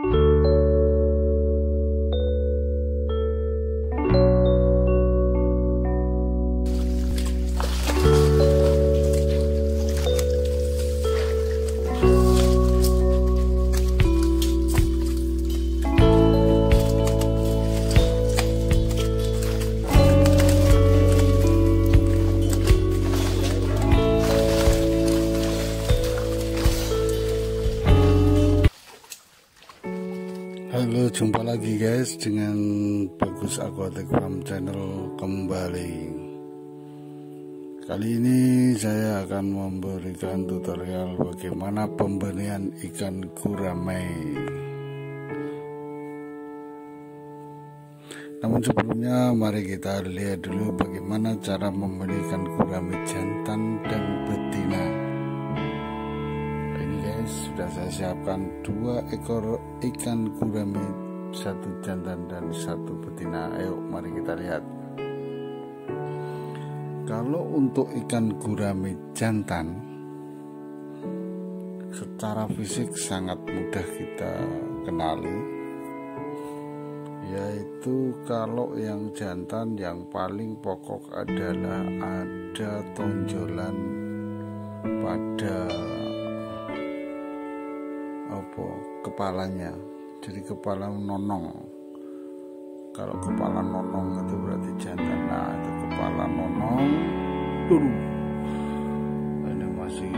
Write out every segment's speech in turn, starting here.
Halo, jumpa lagi guys dengan Bagus Aquatic Farm Channel kembali. Kali ini saya akan memberikan tutorial bagaimana pembenihan ikan gurame. Namun sebelumnya mari kita lihat dulu bagaimana cara membeli ikan gurame jantan dan betina. Sudah saya siapkan 2 ekor ikan gurame, 1 jantan dan 1 betina. Ayo mari kita lihat. Kalau untuk ikan gurame jantan, secara fisik sangat mudah kita kenali, yaitu kalau yang jantan yang paling pokok adalah ada tonjolan pada kepalanya, jadi kepala nonong. Kalau kepala nonong itu berarti jantan. Nah, itu kepala nonong dulu, ini masih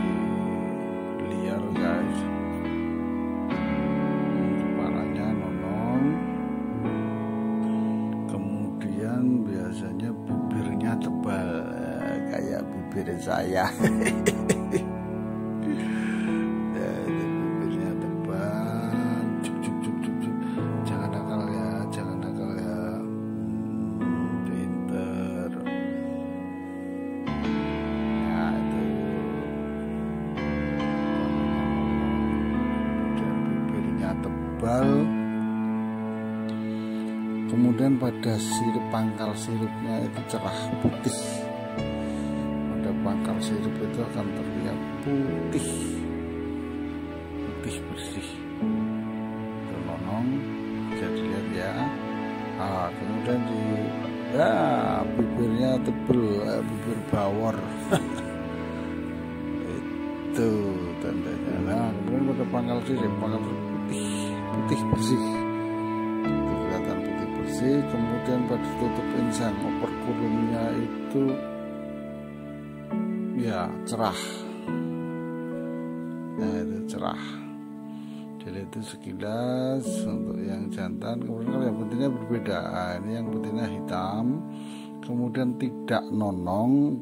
liar guys, kepalanya nonong, kemudian biasanya bibirnya tebal kayak bibir saya. Kemudian pada pangkal siripnya itu cerah putih. Pada pangkal sirip itu akan terlihat putih bersih. Itu nonong, bisa dilihat ya. Kemudian bibirnya tebel, bibir bawor. Itu tandanya. Nah, kemudian pada pangkal sirip putih bersih. Kemudian pada tutup insang, oper kulumnya itu ya cerah. Nah, itu cerah. Jadi itu sekilas untuk yang jantan. Kemudian kalau yang betina berbeda. Ini yang betina hitam, kemudian tidak nonong,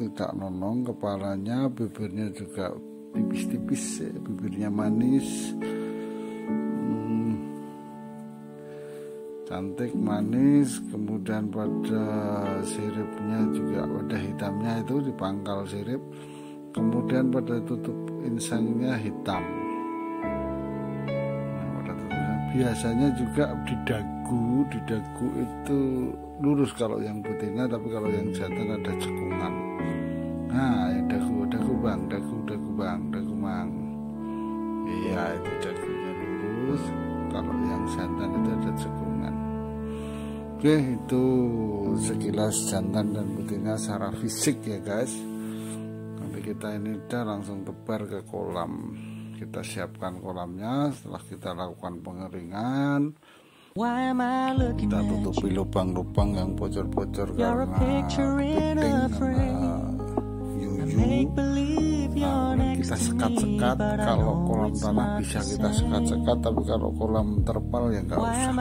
kepalanya, bibirnya juga tipis-tipis, bibirnya manis, cantik, manis. Kemudian pada siripnya juga pada hitamnya itu di pangkal sirip, kemudian pada tutup insangnya hitam. Nah, pada biasanya juga di dagu itu lurus kalau yang betina, tapi kalau yang jantan ada cekungan. Nah, yang dagu bang. Iya, itu dagunya lurus. Kalau yang jantan itu ada cekungan. Oke, itu sekilas jantan dan betina secara fisik ya guys. Nanti kita ini udah langsung tebar ke kolam. Kita siapkan kolamnya. Setelah kita lakukan pengeringan, kita tutupi lubang-lubang yang bocor-bocor karena puting, karena yuyu. Kita sekat-sekat. Kalau kolam tanah bisa kita sekat-sekat, tapi kalau kolam terpal ya nggak usah.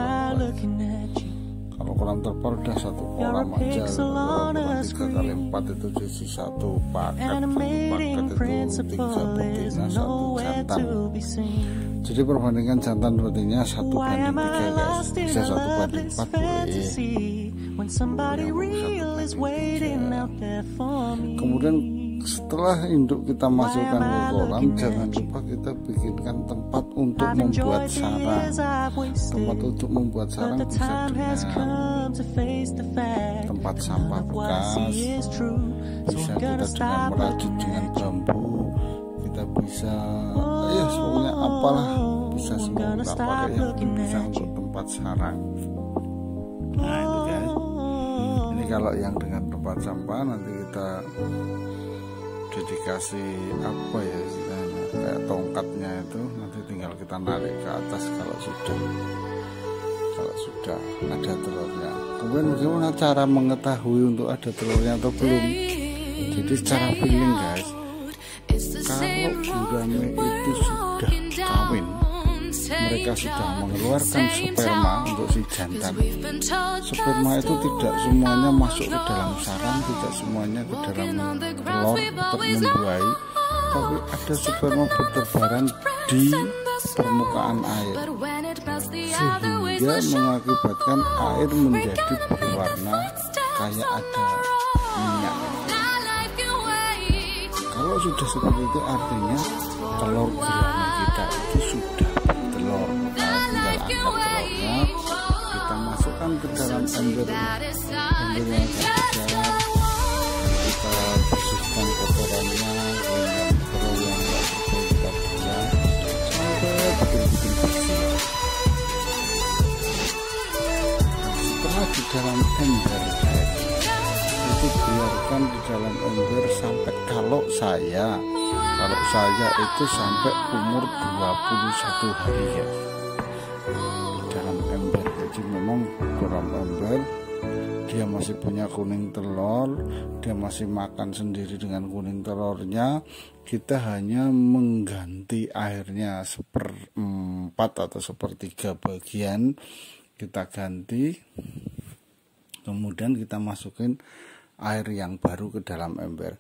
Kalau kolam terpal udah 1 kolam aja. Kalau 3x4 itu jadi 1 paket. 1 paket itu 3 betina 1 jantan. Jadi perbandingan jantan betina 1:3 guys. Bisa 1:4 boleh. Kemudian setelah induk kita masukkan ke kolam, jangan lupa kita bikinkan tempat untuk membuat sarang. Tempat untuk membuat sarang bisa dengan tempat sampah bekas, bisa kita dengan merajut dengan bambu, kita bisa pokoknya apalah bisa semua tak pakai yang bisa untuk tempat sarang. Nah itu guys, ini kalau yang dengan tempat sampah nanti kita dikasih apa ya istilahnya, kayak tongkatnya itu nanti tinggal kita narik ke atas kalau sudah ada telurnya. Kemudian bagaimana cara mengetahui untuk ada telurnya atau belum? Jadi secara feeling guys, kalau gurame itu sudah kawin, mereka sudah mengeluarkan sperma untuk si jantan. Sperma itu tidak semuanya masuk ke dalam sarang, tidak semuanya ke dalam telur untuk membuahi, tapi ada sperma bertebaran di permukaan air, sehingga mengakibatkan air menjadi berwarna kayak ada minyak. Kalau sudah seperti itu artinya telur gurame kita itu sudah bertelur. Nah, tinggal angkat telurnya, kita masukkan ke dalam ember yang agak kita bersihkan kotorannya dengan telur yang tidak berbau, kita buang sampai betul-betul bersih. Nah, setelah di dalam ember itu biarkan di dalam ember sampai kalau saya itu sampai umur 21 hari ya di dalam ember. Jadi memang dalam ember dia masih punya kuning telur, dia masih makan sendiri dengan kuning telurnya. Kita hanya mengganti airnya 1/4 atau 1/3 bagian, kita ganti, kemudian kita masukin air yang baru ke dalam ember.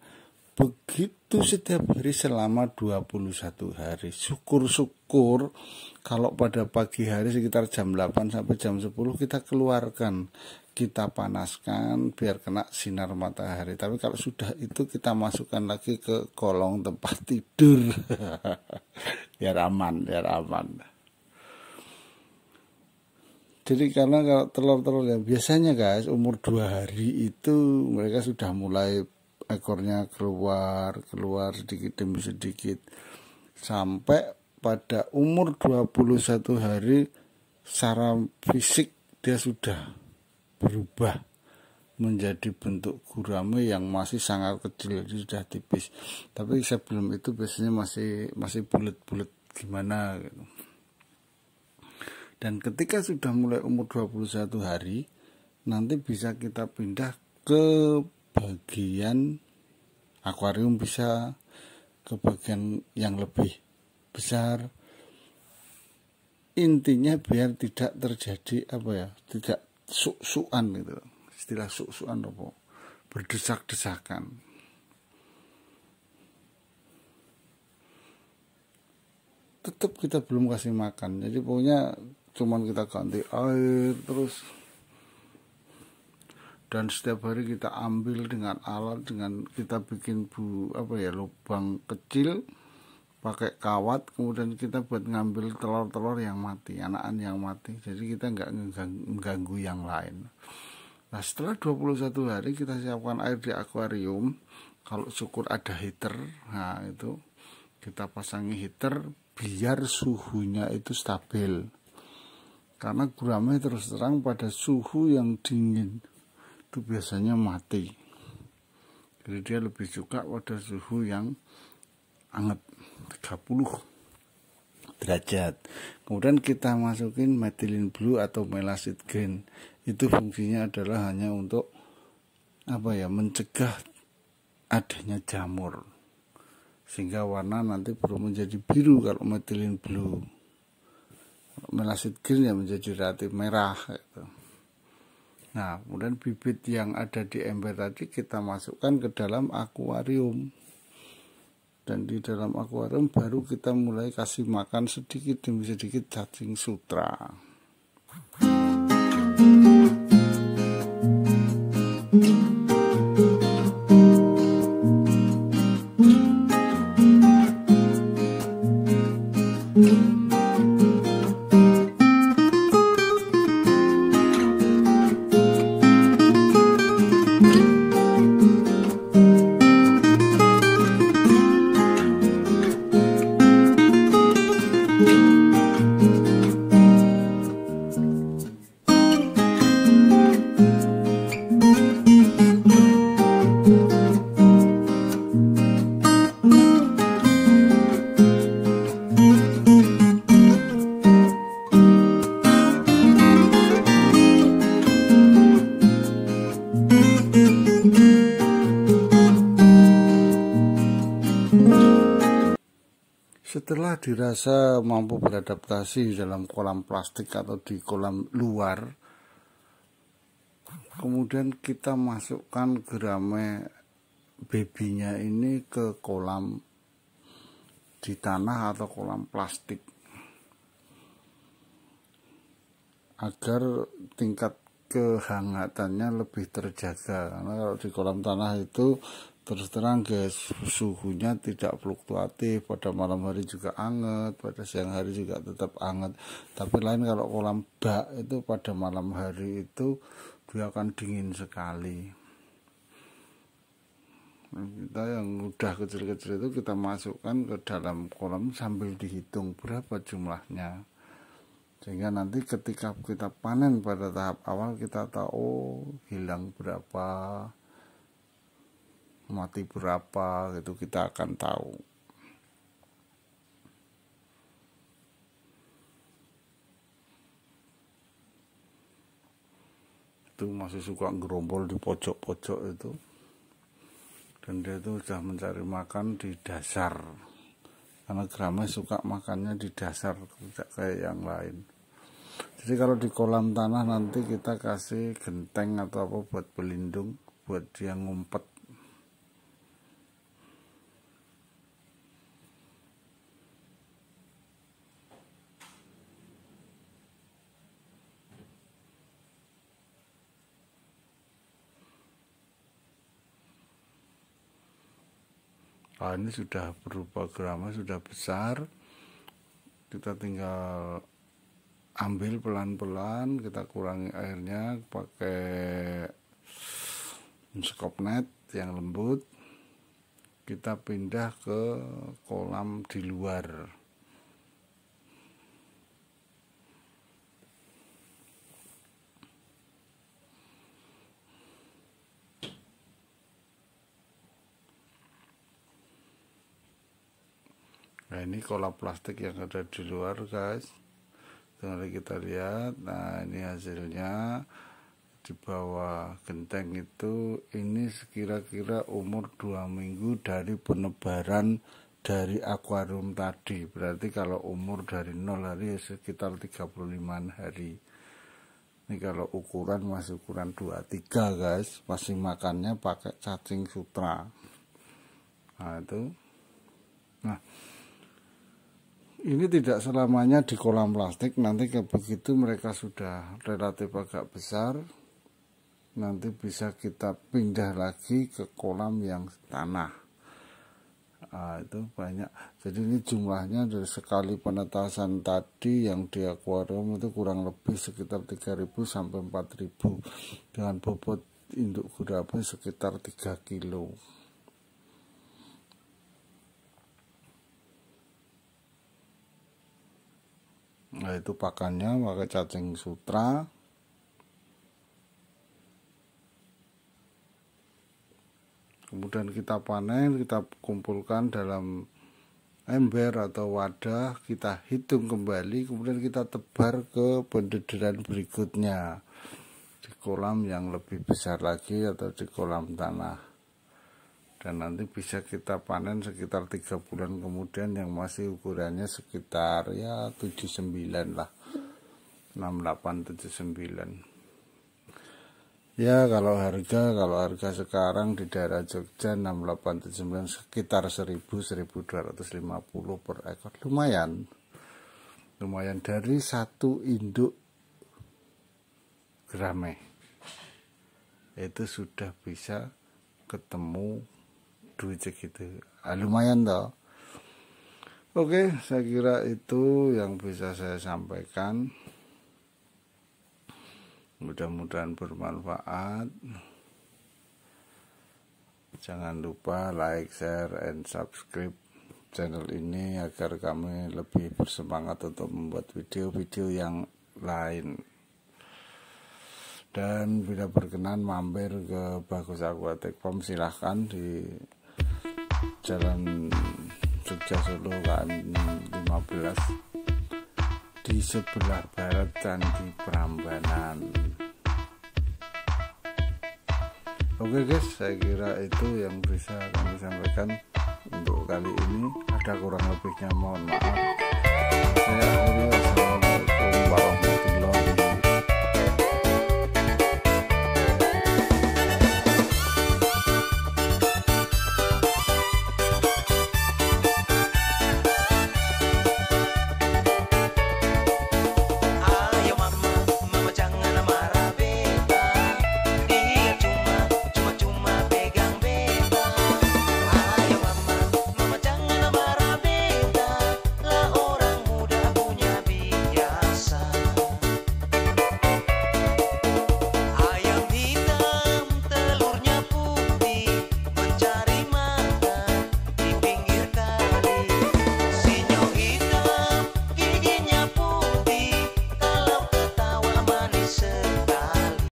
Begitu setiap hari selama 21 hari. Syukur-syukur kalau pada pagi hari sekitar jam 8 sampai jam 10 kita keluarkan, kita panaskan biar kena sinar matahari. Tapi kalau sudah itu kita masukkan lagi ke kolong tempat tidur biar aman. Jadi karena kalau telur-telur yang biasanya guys umur 2 hari itu mereka sudah mulai ekornya keluar sedikit demi sedikit, sampai pada umur 21 hari secara fisik dia sudah berubah menjadi bentuk gurame yang masih sangat kecil, sudah tipis. Tapi sebelum itu biasanya masih bulat-bulat gimana gitu. Dan ketika sudah mulai umur 21 hari, nanti bisa kita pindah ke bagian akuarium, bisa ke bagian yang lebih besar. Intinya biar tidak terjadi tidak suk-sukan gitu. Istilah suk-sukan apa? Berdesak-desakan. Tetap kita belum kasih makan. Jadi pokoknya cuman kita ganti air terus, dan setiap hari kita ambil dengan alat, dengan kita bikin lubang kecil pakai kawat, kemudian kita buat ngambil telur-telur yang mati, anakan yang mati, jadi kita nggak mengganggu yang lain. Nah setelah 21 hari kita siapkan air di akuarium. Kalau syukur ada heater, nah itu kita pasangi heater biar suhunya itu stabil. Karena gurame terus terang pada suhu yang dingin itu biasanya mati. Jadi dia lebih suka pada suhu yang hangat 30 derajat. Kemudian kita masukin methylene blue atau melasid green. Itu fungsinya adalah hanya untuk mencegah adanya jamur, sehingga warna nanti belum menjadi biru kalau methylene blue. Melasid green ya menjadi relatif merah gitu. Nah kemudian bibit yang ada di ember tadi kita masukkan ke dalam akuarium, dan di dalam akuarium baru kita mulai kasih makan sedikit demi sedikit cacing sutra. Setelah dirasa mampu beradaptasi dalam kolam plastik atau di kolam luar, kemudian kita masukkan gurame babynya ini ke kolam di tanah atau kolam plastik agar tingkat kehangatannya lebih terjaga. Karena kalau di kolam tanah itu terus terang guys, suhunya tidak fluktuatif, pada malam hari juga hangat, pada siang hari juga tetap hangat. Tapi lain kalau kolam bak itu pada malam hari itu dia akan dingin sekali. Nah, kita yang udah kecil-kecil itu kita masukkan ke dalam kolam sambil dihitung berapa jumlahnya, sehingga nanti ketika kita panen pada tahap awal kita tahu hilang berapa, mati berapa, gitu kita akan tahu. Itu masih suka gerombol di pojok-pojok itu, dan dia itu sudah mencari makan di dasar, karena gurame suka makannya di dasar, tidak kayak yang lain. Jadi kalau di kolam tanah nanti kita kasih genteng atau apa buat pelindung, buat dia ngumpet. Nah, ini sudah berupa gurame, sudah besar. Kita tinggal ambil pelan-pelan, kita kurangi airnya pakai skop net yang lembut. Kita pindah ke kolam di luar. Nah, ini kolam plastik yang ada di luar guys. Mari kita lihat. Nah, ini hasilnya. Di bawah genteng itu ini kira-kira umur 2 minggu dari penebaran dari akuarium tadi. Berarti kalau umur dari 0 hari sekitar 35 hari. Ini kalau ukuran masih ukuran 23 guys. Masih makannya pakai cacing sutra. Nah, itu. Nah, ini tidak selamanya di kolam plastik, nanti begitu mereka sudah relatif agak besar, nanti bisa kita pindah lagi ke kolam yang tanah. Nah, itu banyak. Jadi ini jumlahnya dari sekali penetasan tadi yang di akuarium itu kurang lebih sekitar 3.000 sampai 4.000 dengan bobot induk gurame sekitar 3 kilo. Nah, itu pakannya pakai cacing sutra. Kemudian kita panen, kita kumpulkan dalam ember atau wadah, kita hitung kembali, kemudian kita tebar ke pendederan berikutnya di kolam yang lebih besar lagi atau di kolam tanah. Dan nanti bisa kita panen sekitar 3 bulan kemudian yang masih ukurannya sekitar ya 79 lah, 68 79. Ya kalau harga sekarang di daerah Jogja 68 79 sekitar 1.250 per ekor. Lumayan dari satu induk gurame itu sudah bisa ketemu duit segitu. Lumayan toh. Oke, saya kira itu yang bisa saya sampaikan. Mudah-mudahan bermanfaat. Jangan lupa like, share, and subscribe channel ini agar kami lebih bersemangat untuk membuat video-video yang lain. Dan bila berkenan mampir ke Bagus Aquatic Farm, silahkan di Jalan Jogja Solo KM 15 di sebelah barat Candi Prambanan. Oke guys, saya kira itu yang bisa kami sampaikan untuk kali ini. Ada kurang lebihnya mohon maaf.